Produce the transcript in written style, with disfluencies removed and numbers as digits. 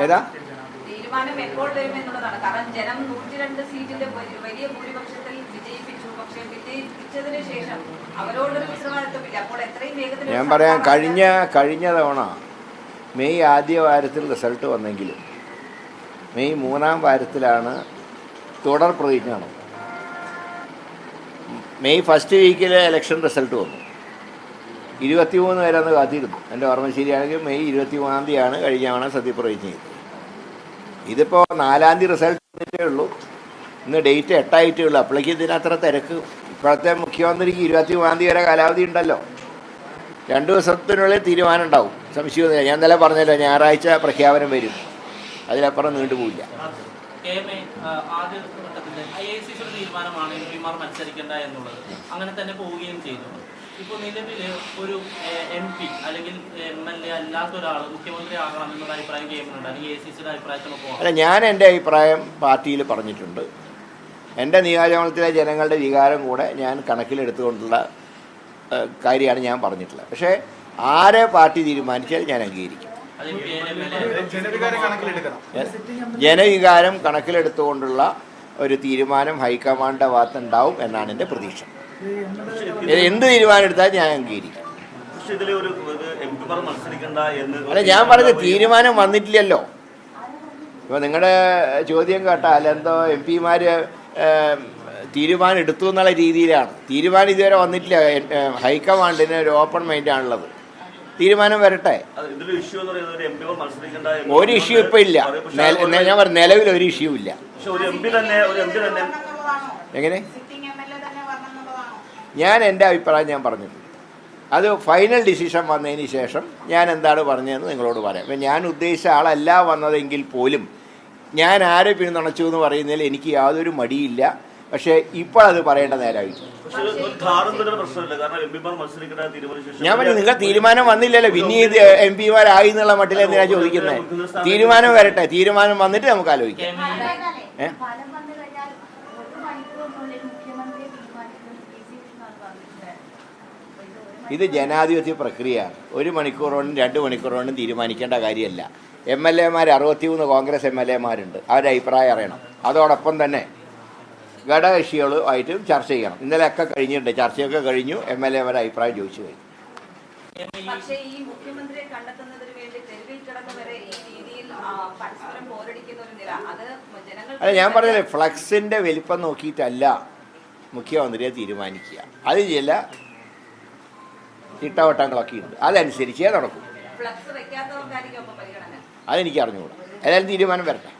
ഏതാ തീരുമാനം എപ്പോൾ വരുമെന്നുള്ളതാണ്. കാരണം ജനം 102 സീറ്റിന്റെ വലിയ ഭൂരിപക്ഷത്തിൽ വിജയിപ്പിച്ചു. പക്ഷേ വിജയിപ്പിച്ചതിന് ശേഷം അവരോടൊരു ഉത്തരവാദിത്വമില്ല. അപ്പോൾ എത്രയും വേഗത്തിൽ ഞാൻ പറയാം, കഴിഞ്ഞ തവണ മെയ് ആദ്യ വാരത്തിൽ റിസൾട്ട് വന്നെങ്കിലും മെയ് മൂന്നാം വാരത്തിലാണ് തുടർ പ്രതിജ്ഞ നടന്നത്. മെയ് ഫസ്റ്റ് വീക്കിൽ ഇലക്ഷൻ റിസൾട്ട് വന്നു. 23 വരെ അന്ന് കാത്തിരുന്നു. എൻ്റെ ഓർമ്മ ശരിയാണെങ്കിൽ മെയ് 23-ാം തീയതിയാണ് കഴിഞ്ഞ തവണ സത്യപ്രതിജ്ഞ ചെയ്തത്. ഇതിപ്പോൾ 4-ാം തീയതി റിസൾട്ട് വന്നിട്ടേ ഉള്ളൂ. ഇന്ന് ഡേറ്റ് 8 ഉള്ളൂ. അപ്പോഴേക്കും ഇതിനത്ര തിരക്ക്. ഇപ്പോഴത്തെ മുഖ്യമന്ത്രിക്ക് 23-ാം തീയതി വരെ കാലാവധി ഉണ്ടല്ലോ. 2 ദിവസത്തിനുള്ളിൽ തീരുമാനം ഉണ്ടാവും, സംശയമൊന്നുമില്ല. ഞാൻ ഇന്നലെ പറഞ്ഞല്ലോ, ഞായറാഴ്ച പ്രഖ്യാപനം വരും, അതിലപ്പുറം നീണ്ടുപോയില്ല. തീരുമാനമാണ് എംപിമാർ മത്സരിക്കേണ്ട എന്നുള്ളത്, അങ്ങനെ തന്നെ പോവുകയും ചെയ്തു. ഇപ്പോൾ നിലവിൽ ഒരു MP അല്ലെങ്കിൽ MLA അല്ലാത്ത ഒരാൾ മുഖ്യമന്ത്രി ആകണം എന്നുള്ള അഭിപ്രായം ചെയ്യുന്നുണ്ട്, അല്ലെങ്കിൽ ACCയുടെ അഭിപ്രായത്തിനൊപ്പം? അല്ല, ഞാൻ എൻ്റെ അഭിപ്രായം പാർട്ടിയിൽ പറഞ്ഞിട്ടുണ്ട്. എൻ്റെ നിയോജകമണ്ഡലത്തിലെ ജനങ്ങളുടെ വികാരം കൂടെ ഞാൻ കണക്കിലെടുത്തുകൊണ്ടുള്ള കാര്യമാണ് ഞാൻ പറഞ്ഞിട്ടുള്ളത്. പക്ഷേ ആരെ പാർട്ടി തീരുമാനിച്ചാൽ ഞാൻ അംഗീകരിക്കും. ജനവികാരം കണക്കിലെടുത്തുകൊണ്ടുള്ള ഒരു തീരുമാനം ഹൈക്കമാൻഡിൻ്റെ ഭാഗത്തുണ്ടാവും എന്നാണ് എൻ്റെ പ്രതീക്ഷ. എന്ത് തീരുമാനം എടുത്താൽ ഞാൻ അംഗീകരിക്കും. അല്ല, ഞാൻ പറഞ്ഞത് തീരുമാനം വന്നിട്ടില്ലല്ലോ. ഇപ്പോൾ നിങ്ങളുടെ ചോദ്യം കേട്ടാൽ എന്തോ MP-മാർ തീരുമാനം എടുത്തു എന്നുള്ള രീതിയിലാണ്. തീരുമാനം ഇതുവരെ വന്നിട്ടില്ല. ഹൈക്കമാൻഡിന് ഒരു ഓപ്പൺ മൈൻഡാണുള്ളത്. തീരുമാനം വരട്ടെ. ഒരു ഇഷ്യൂ ഇപ്പം ഇല്ല. ഞാൻ പറഞ്ഞു, നിലവിൽ ഒരു ഇഷ്യൂ ഇല്ല. എങ്ങനെ? ഞാൻ എൻ്റെ അഭിപ്രായം ഞാൻ പറഞ്ഞിട്ടുണ്ട്. അത് ഫൈനൽ ഡിസിഷൻ വന്നതിന് ശേഷം ഞാൻ എന്താണ് പറഞ്ഞതെന്ന് നിങ്ങളോട് പറയാം. ഇപ്പം ഞാൻ ഉദ്ദേശിച്ച ആളല്ല വന്നതെങ്കിൽ പോലും ഞാൻ ആരെ പിന്തുണച്ചു എന്ന് പറയുന്നതിൽ എനിക്ക് യാതൊരു മടിയില്ല. പക്ഷേ ഇപ്പോൾ അത് പറയേണ്ട നേരമായിട്ട്. ഞാൻ പറഞ്ഞു, നിങ്ങൾ തീരുമാനം വന്നില്ലല്ലോ, പിന്നെ ഇത് MP-മാരായി എന്നുള്ള മട്ടിൽ എന്തിനാ ചോദിക്കുന്നത്? തീരുമാനം വരട്ടെ, തീരുമാനം വന്നിട്ട് നമുക്ക് ആലോചിക്കാം. ഇത് ജനാധിപത്യ പ്രക്രിയയാണ്. 1 മണിക്കൂർ കൊണ്ടും 2 മണിക്കൂർ കൊണ്ടും തീരുമാനിക്കേണ്ട കാര്യമല്ല. MLA-മാർ 63 കോൺഗ്രസ് MLA-മാരുണ്ട്. അവരുടെ അഭിപ്രായം അറിയണം. അതോടൊപ്പം തന്നെ ഘടകകക്ഷികളുമായിട്ടും ചർച്ച ചെയ്യണം. ഇന്നലെയൊക്കെ കഴിഞ്ഞിട്ടുണ്ട്, ചർച്ചയൊക്കെ കഴിഞ്ഞു. MLA-മാരുടെ അഭിപ്രായം ചോദിച്ചു കഴിഞ്ഞു. പക്ഷേ ഈ മുഖ്യമന്ത്രിയെ കണ്ടെത്തുന്നതിന് വേണ്ടി തെരുവിൽ കിടന്നവരെ ഈ രീതിയിൽ പരസ്പരം പോരടിക്കുന്ന ഒരു നില, അത് ജനങ്ങൾ... അല്ല, ഞാൻ പറഞ്ഞില്ലേ, ഫ്ലക്സിൻ്റെ വലിപ്പം നോക്കിയിട്ടല്ല മുഖ്യമന്ത്രിയെ തീരുമാനിക്കുക. അത് ചില ചിട്ടവട്ടങ്ങളൊക്കെ ഉണ്ട്, അതനുസരിച്ചേ നടക്കും. ഫ്ലക്സ് വെക്കാത്തവർക്കായിരിക്കും പരിഗണന. അതെനിക്ക് അറിഞ്ഞുകൂടാ. ഏതായാലും തീരുമാനം വരട്ടെ.